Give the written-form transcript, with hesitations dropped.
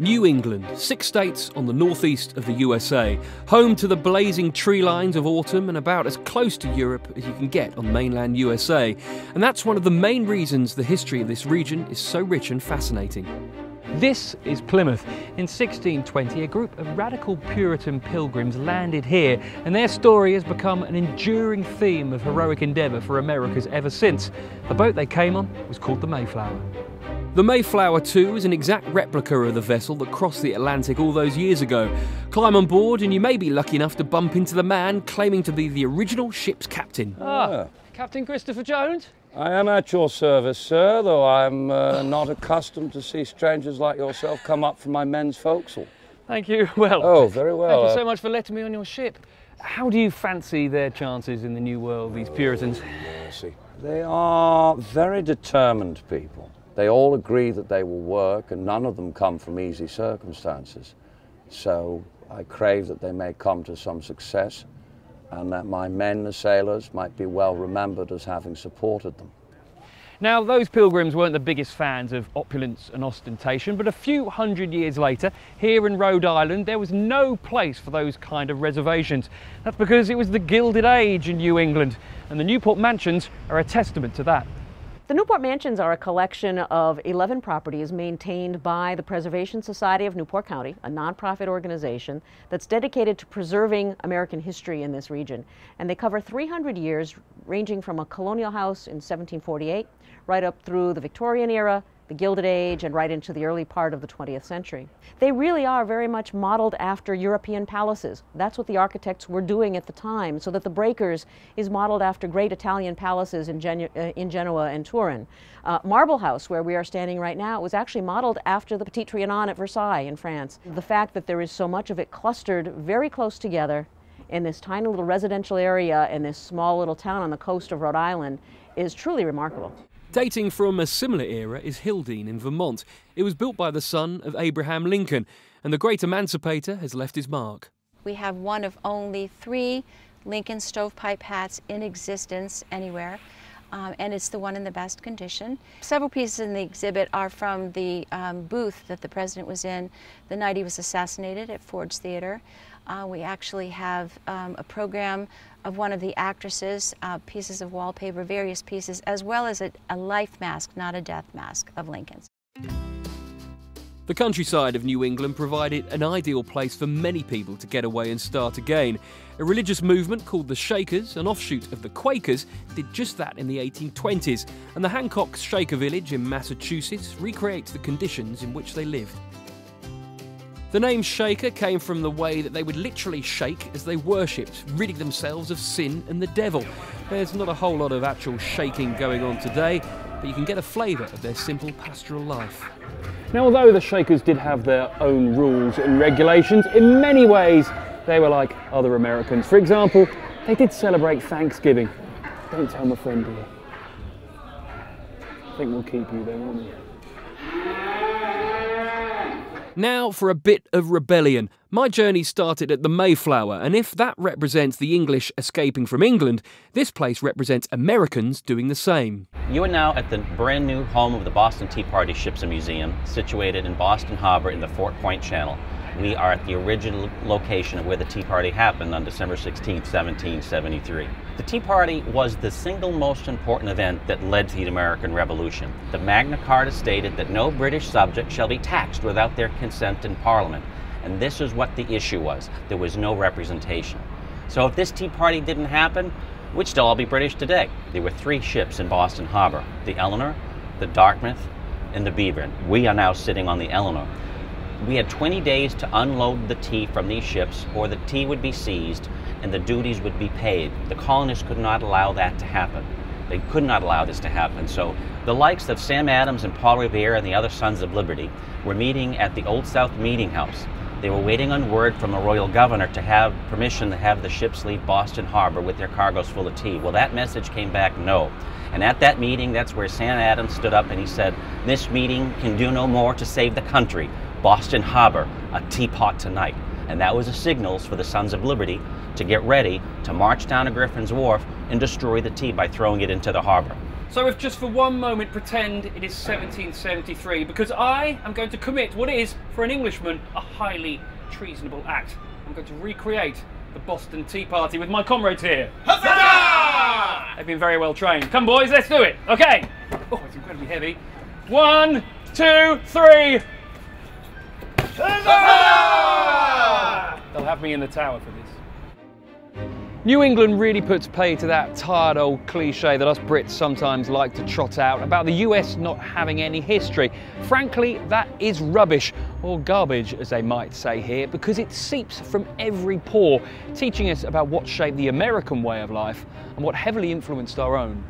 New England, 6 states on the northeast of the USA, home to the blazing tree lines of autumn and about as close to Europe as you can get on mainland USA. And that's one of the main reasons the history of this region is so rich and fascinating. This is Plymouth. In 1620, a group of radical Puritan pilgrims landed here, and their story has become an enduring theme of heroic endeavour for Americas ever since. The boat they came on was called the Mayflower. The Mayflower, too, is an exact replica of the vessel that crossed the Atlantic all those years ago. Climb on board and you may be lucky enough to bump into the man claiming to be the original ship's captain. Captain Christopher Jones? I am at your service, sir, though I'm not accustomed to see strangers like yourself come up from my men's forecastle. Thank you. Well, oh, very well. Thank you so much for letting me on your ship. How do you fancy their chances in the new world, these Puritans? Mercy. They are very determined people. They all agree that they will work, and none of them come from easy circumstances. So I crave that they may come to some success, and that my men, the sailors, might be well remembered as having supported them. Now, those pilgrims weren't the biggest fans of opulence and ostentation, but a few hundred years later, here in Rhode Island, there was no place for those kind of reservations. That's because it was the Gilded Age in New England, and the Newport Mansions are a testament to that. The Newport Mansions are a collection of 11 properties maintained by the Preservation Society of Newport County, a nonprofit organization that's dedicated to preserving American history in this region. And they cover 300 years, ranging from a colonial house in 1748, right up through the Victorian era, the Gilded Age, and right into the early part of the 20th century. They really are very much modeled after European palaces. That's what the architects were doing at the time, so that the Breakers is modeled after great Italian palaces in Genoa and Turin. Marble House, where we are standing right now, was actually modeled after the Petit Trianon at Versailles in France. The fact that there is so much of it clustered very close together in this tiny little residential area in this small little town on the coast of Rhode Island is truly remarkable. Dating from a similar era is Hildene in Vermont. It was built by the son of Abraham Lincoln, and the great emancipator has left his mark. We have one of only 3 Lincoln stovepipe hats in existence anywhere, and it's the one in the best condition. Several pieces in the exhibit are from the booth that the president was in the night he was assassinated at Ford's Theater. We actually have a program of one of the actresses, pieces of wallpaper, various pieces, as well as a life mask, not a death mask, of Lincoln's. The countryside of New England provided an ideal place for many people to get away and start again. A religious movement called the Shakers, an offshoot of the Quakers, did just that in the 1820s, and the Hancock Shaker village in Massachusetts recreates the conditions in which they lived. The name Shaker came from the way that they would literally shake as they worshipped, ridding themselves of sin and the devil. There's not a whole lot of actual shaking going on today, but you can get a flavour of their simple pastoral life. Now, although the Shakers did have their own rules and regulations, in many ways they were like other Americans. For example, they did celebrate Thanksgiving. Don't tell my friend here. I think we'll keep you there, won't we? Now for a bit of rebellion. My journey started at the Mayflower, and if that represents the English escaping from England, this place represents Americans doing the same. You are now at the brand new home of the Boston Tea Party Ships and Museum, situated in Boston Harbor in the Fort Point Channel. We are at the original location of where the Tea Party happened on December 16, 1773. The Tea Party was the single most important event that led to the American Revolution. The Magna Carta stated that no British subject shall be taxed without their consent in Parliament. And this is what the issue was. There was no representation. So if this Tea Party didn't happen, we'd still all be British today. There were 3 ships in Boston Harbor: the Eleanor, the Dartmouth, and the Beaver. We are now sitting on the Eleanor. We had 20 days to unload the tea from these ships, or the tea would be seized and the duties would be paid. The colonists could not allow that to happen. They could not allow this to happen. So the likes of Sam Adams and Paul Revere and the other Sons of Liberty were meeting at the Old South Meeting House. They were waiting on word from the royal governor to have permission to have the ships leave Boston Harbor with their cargoes full of tea. Well, that message came back no. And at that meeting, that's where Sam Adams stood up and he said, "This meeting can do no more to save the country. Boston Harbor, a teapot tonight." And that was the signals for the Sons of Liberty to get ready to march down to Griffin's Wharf and destroy the tea by throwing it into the harbor. So if just for one moment pretend it is 1773, because I am going to commit what is, for an Englishman, a highly treasonable act. I'm going to recreate the Boston Tea Party with my comrades here. Huzzah! They've been very well trained. Come boys, let's do it. Okay. Oh, it's incredibly heavy. 1, 2, 3. Huzzah! They'll have me in the tower for this. New England really puts pay to that tired old cliche that us Brits sometimes like to trot out about the US not having any history. Frankly, that is rubbish, or garbage as they might say here, because it seeps from every pore, teaching us about what shaped the American way of life and what heavily influenced our own.